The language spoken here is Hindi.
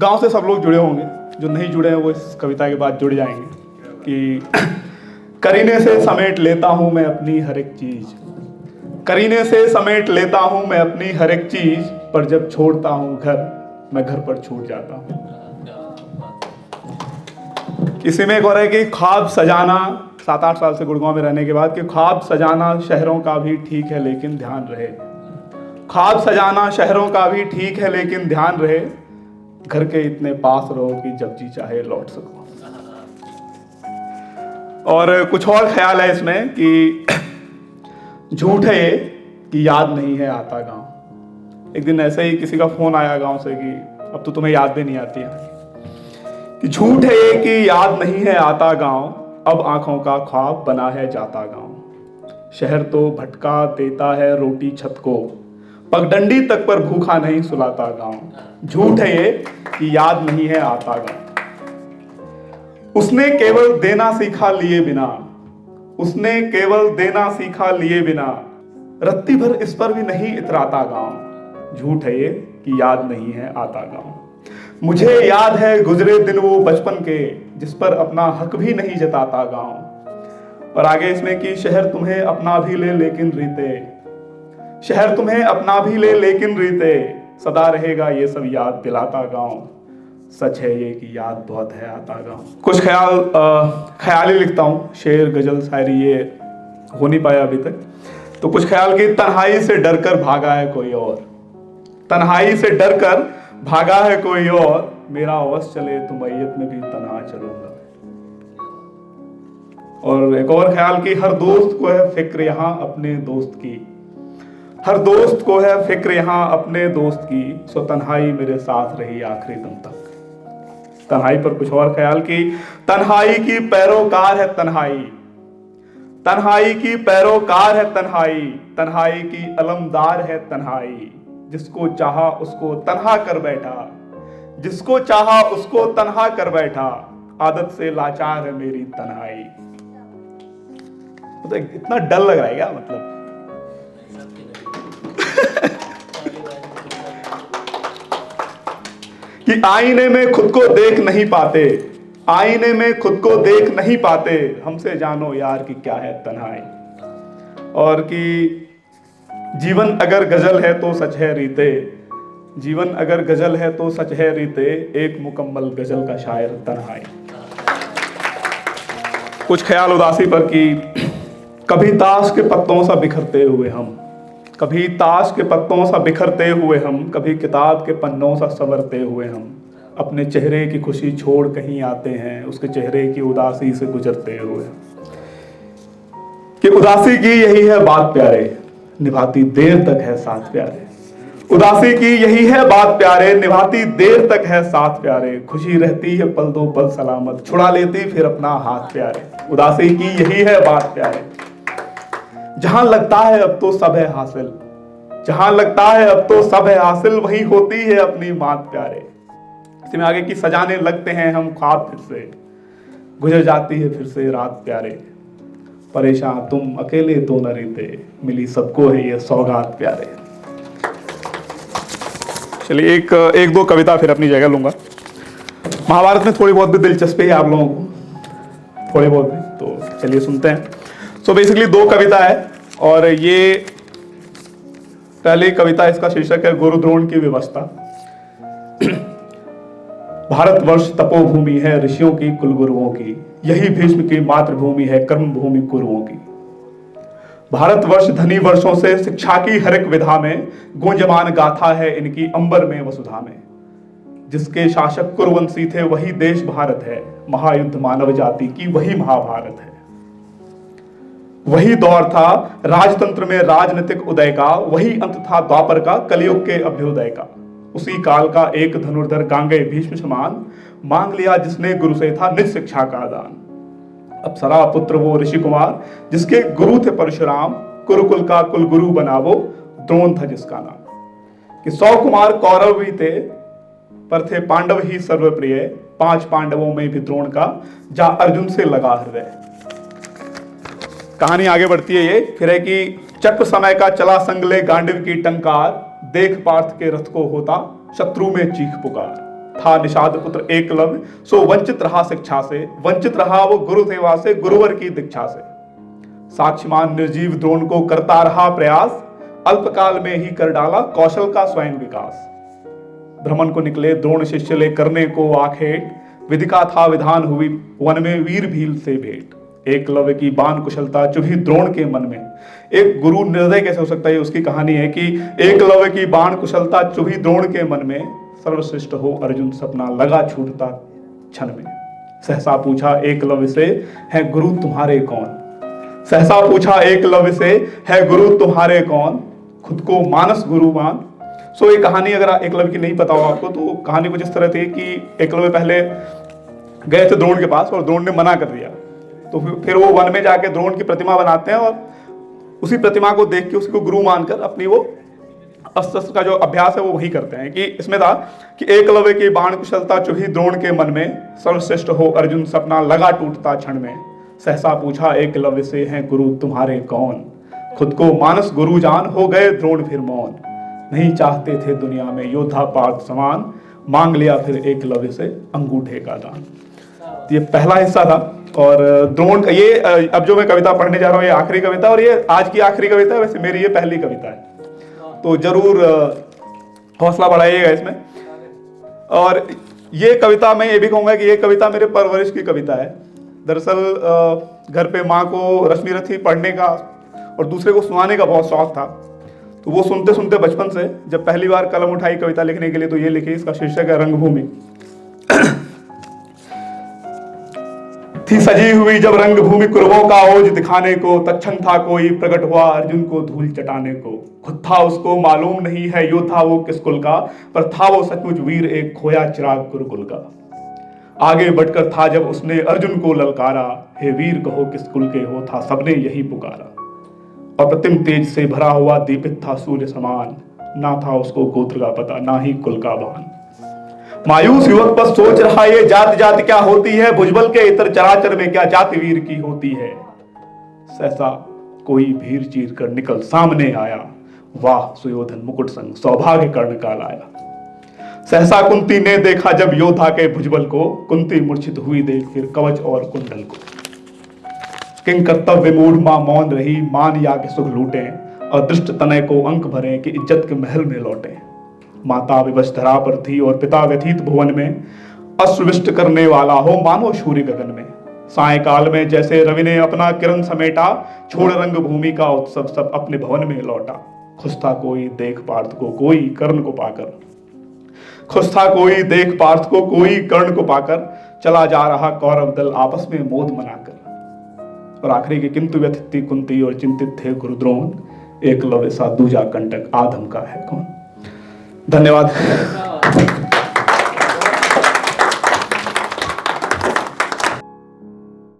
गांव से सब लोग जुड़े होंगे, जो नहीं जुड़े हैं वो इस कविता के बाद जुड़ जाएंगे कि करीने से समेट लेता हूं मैं अपनी हर एक चीज, करीने से समेट लेता हूं मैं अपनी हर एक चीज, पर जब छोड़ता हूं घर मैं घर पर छूट जाता हूं। इसी में एक और है कि ख्वाब सजाना, 7-8 साल से गुड़गांव में रहने के बाद, कि ख्वाब सजाना शहरों का भी ठीक है लेकिन ध्यान रहे, ख्वाब सजाना शहरों का भी ठीक है लेकिन ध्यान रहे, घर के इतने पास रहो कि जब जी चाहे लौट सको। और कुछ और ख्याल है इसमें कि झूठ है ये कि याद नहीं है आता गांव। एक दिन ऐसे ही किसी का फोन आया गांव से कि अब तो तुम्हें याद भी नहीं आती है, कि झूठ है ये कि याद नहीं है आता गांव, अब आंखों का ख्वाब बना है जाता गांव। शहर तो भटका देता है रोटी छत को, पगडंडी तक पर भूखा नहीं सुलाता गांव। झूठ है ये कि याद नहीं है आता गांव। उसने केवल देना सीखा लिए बिना, उसने केवल देना सीखा लिए बिना, रत्ती भर इस पर भी नहीं इतराता गांव। झूठ है ये कि याद नहीं है आता गांव। मुझे याद है गुजरे दिन वो बचपन के, जिस पर अपना हक भी नहीं जताता गांव। और आगे इसमें कि शहर तुम्हें अपना भी ले लेकिन रीते, शहर तुम्हें अपना भी ले लेकिन रीते, सदा रहेगा ये सब याद दिलाता गांव। सच है ये कि याद बहुत है आता गांव। कुछ ख्याल ही लिखता हूँ, शेर गजल शायरी ये हो नहीं पाया अभी तक। तो कुछ ख्याल कि तन्हाई से डरकर भागा है कोई और, तन्हाई से डरकर भागा है कोई और, मेरा अवश्य चले तो मैयत में भी तन्हा चलूंगा। और एक और ख्याल कि हर दोस्त को है फिक्र यहाँ अपने दोस्त की, हर दोस्त को है फिक्र यहाँ अपने दोस्त की, सो तन्हाई मेरे साथ रही आखिरी दम तक। तन्हाई पर कुछ और ख्याल कि तन्हाई की पैरोकार है तन्हाई, तन्हाई की पैरोकार है तन्हाई, तन्हाई की अलमदार है तन्हाई, जिसको चाहा उसको तन्हा कर बैठा, जिसको चाहा उसको तन्हा कर बैठा, आदत से लाचार है मेरी तन्हाई। तो इतना डर लग रहा है क्या मतलब? कि आईने में खुद को देख नहीं पाते, आईने में खुद को देख नहीं पाते, हमसे जानो यार कि क्या है तन्हाई। और कि जीवन अगर गजल है तो सच है रीते, जीवन अगर गजल है तो सच है रीते, एक मुकम्मल गजल का शायर तन्हाई। कुछ ख्याल उदासी पर कि कभी ताश के पत्तों सा बिखरते हुए हम, कभी ताश के पत्तों सा बिखरते हुए हम, कभी किताब के पन्नों सा संवरते हुए हम, अपने चेहरे की खुशी छोड़ कहीं आते हैं, उसके चेहरे की उदासी से गुजरते हुए। कि उदासी की यही है बात प्यारे, निभाती देर तक है साथ प्यारे, उदासी की यही है बात प्यारे, निभाती देर तक है साथ प्यारे, खुशी रहती है पल दो पल सलामत, छुड़ा लेती फिर अपना हाथ प्यारे। उदासी की यही है बात प्यारे, जहां लगता है अब तो सब है हासिल, जहां लगता है अब तो सब है हासिल, वही होती है अपनी बात प्यारे। इसमें आगे की सजाने लगते हैं हम ख्वाब फिर से, गुजर जाती है फिर से रात प्यारे, परेशान तुम अकेले तो न रहते, मिली सबको है ये सौगात प्यारे। चलिए एक दो कविता फिर अपनी जगह लूंगा। महाभारत में थोड़ी बहुत भी दिलचस्पी है आप लोगों को, थोड़ी बहुत भी, तो चलिए सुनते हैं। सो बेसिकली 2 कविता है, और ये पहली कविता, इसका शीर्षक है गुरुद्रोण की व्यवस्था। भारतवर्ष तपोभूमि है ऋषियों की कुलगुरुओं की, यही भीष्म की मातृभूमि है कर्म भूमि कुरुओं की। भारतवर्ष धनी वर्षों से शिक्षा की हर एक विधा में, गूंजमान गाथा है इनकी अंबर में वसुधा में। जिसके शासक कुरुवंशी थे वही देश भारत है, महायुद्ध मानव जाति की वही महाभारत है। वही दौर था राजतंत्र में राजनीतिक उदय का, वही अंत था द्वापर का कलयुग के अभ्युदय का। उसी काल का एक धनुर्धर गांगे भीष्म समान, मांग लिया जिसने गुरु से था निज शिक्षा का दान। अप्सरा पुत्र वो ऋषि कुमार, जिसके गुरु थे परशुराम, कुरुकुल का कुल गुरु बना वो द्रोण था जिसका नाम। कि 100 कुमार कौरव भी थे, पर थे पांडव ही सर्वप्रिय, 5 पांडवों में भी द्रोण का जा अर्जुन से लगा हृदय। कहानी आगे बढ़ती है ये फिर है कि चक्र समय का चला संग ले गांडीव की टंकार, देख पार्थ के रथ को होता शत्रु में चीख पुकार। था निषाद पुत्र एकलव्य, सो वंचित रहा शिक्षा से, वंचित रहा वो गुरु सेवा से, गुरुवर की दीक्षा से। साक्षीमान निर्जीव द्रोण को करता रहा प्रयास, अल्पकाल में ही कर डाला कौशल का स्वयं विकास। भ्रमण को निकले द्रोण शिष्य ले करने को आखेट, विधि का था विधान हुई वन में वीर भील से भेंट। एकलव्य की बाण कुशलता चुभी द्रोण के मन में। एक गुरु निर्दय कैसे हो सकता है, उसकी कहानी है कि एकलव्य की बाण कुशलता चुभी द्रोण के मन में, सर्वश्रेष्ठ हो अर्जुन सपना लगा छूटता क्षण में। सहसा पूछा एकलव्य से, है गुरु तुम्हारे कौन? सहसा पूछा एकलव्य से, है गुरु तुम्हारे कौन? खुद को मानस गुरु मान। सो ये कहानी अगर एकलव्य की नहीं पता हो आपको, तो कहानी कुछ इस तरह थी कि एकलव्य पहले गए थे द्रोण के पास और द्रोण ने मना कर दिया। तो फिर वो वन में जाके द्रोण की प्रतिमा बनाते हैं और उसी प्रतिमा को देख के उसको गुरु मानकर अपनी वो अस्त्र का जो अभ्यास है वो वही करते हैं। कि इसमें था कि एकलव्य की बाण कुशलता चुभी द्रोण के मन में, सर्वश्रेष्ठ हो अर्जुन सपना लगा टूटता क्षण में। सहसा पूछा एकलव्य से, हैं गुरु तुम्हारे कौन? खुद को मानस गुरु जान, हो गए द्रोण फिर मौन। नहीं चाहते थे दुनिया में योद्धा पार्थ समान, मांग लिया फिर एकलव्य से अंगूठे का दान। ये पहला हिस्सा था। और द्रोण का ये अब जो मैं कविता पढ़ने जा रहा हूँ ये आखिरी कविता, और ये आज की आखिरी कविता है। वैसे मेरी ये पहली कविता है, तो जरूर हौसला बढ़ाइएगा इसमें। और ये कविता मैं ये भी कहूँगा कि ये कविता मेरे परवरिश की कविता है। दरअसल घर पे माँ को रश्मि रथी पढ़ने का और दूसरे को सुनाने का बहुत शौक था, तो वो सुनते सुनते बचपन से जब पहली बार कलम उठाई कविता लिखने के लिए तो ये लिखी। इसका शीर्षक है रंगभूमि। थी सजी हुई जब रंगभूमि कुरवों का ओज दिखाने को, तत्क्षण था कोई प्रकट हुआ अर्जुन को धूल चटाने को। खुद था उसको मालूम नहीं है योद्धा वो किस कुल का, पर था वो सचमुच वीर एक खोया चिराग गुरुकुल का। आगे बढ़कर था जब उसने अर्जुन को ललकारा, हे वीर कहो किस कुल के हो, था सबने यही पुकारा। अप्रतिम तेज से भरा हुआ दीपित था सूर्य समान, ना था उसको गोत्र का पता ना ही कुल का भान। मायूस युवक बस सोच रहा ये जाति जाति क्या होती है, भुजबल के इतर चराचर में क्या जाति वीर की होती है। सहसा कोई भीड़ चीर कर निकल सामने आया, वाह सुयोधन मुकुट संग सौभाग्य कर्ण का लाया। सहसा कुंती ने देखा जब योद्धा के भुजबल को, कुंती मूर्छित हुई देख फिर कवच और कुंडल को। किंग कर्तव्य मूढ़ मां मौन रही, मान या के सुख लूटे, और दृष्ट तनय को अंक भरे कि इज्जत के महल में लौटे। माता विवश धरा पर थी और पिता व्यथित भुवन में, अश्रुविष्ट करने वाला हो मानो सूर्य गगन में। सायकाल में जैसे रवि ने अपना किरण समेटा, छोड़ रंग भूमि का उत्सव सब अपने भवन में लौटा। खुश था कोई देख पार्थ को कोई कर्ण को पाकर, खुश था कोई देख पार्थ को कोई कर्ण को पाकर, चला जा रहा कौरव दल आपस में मोद मनाकर। और आखिरी की किंतु व्यथित थी कुंती और चिंतित थे गुरुद्रोण, एकलव्य सा दूजा कंटक आधम का है कौन। धन्यवाद।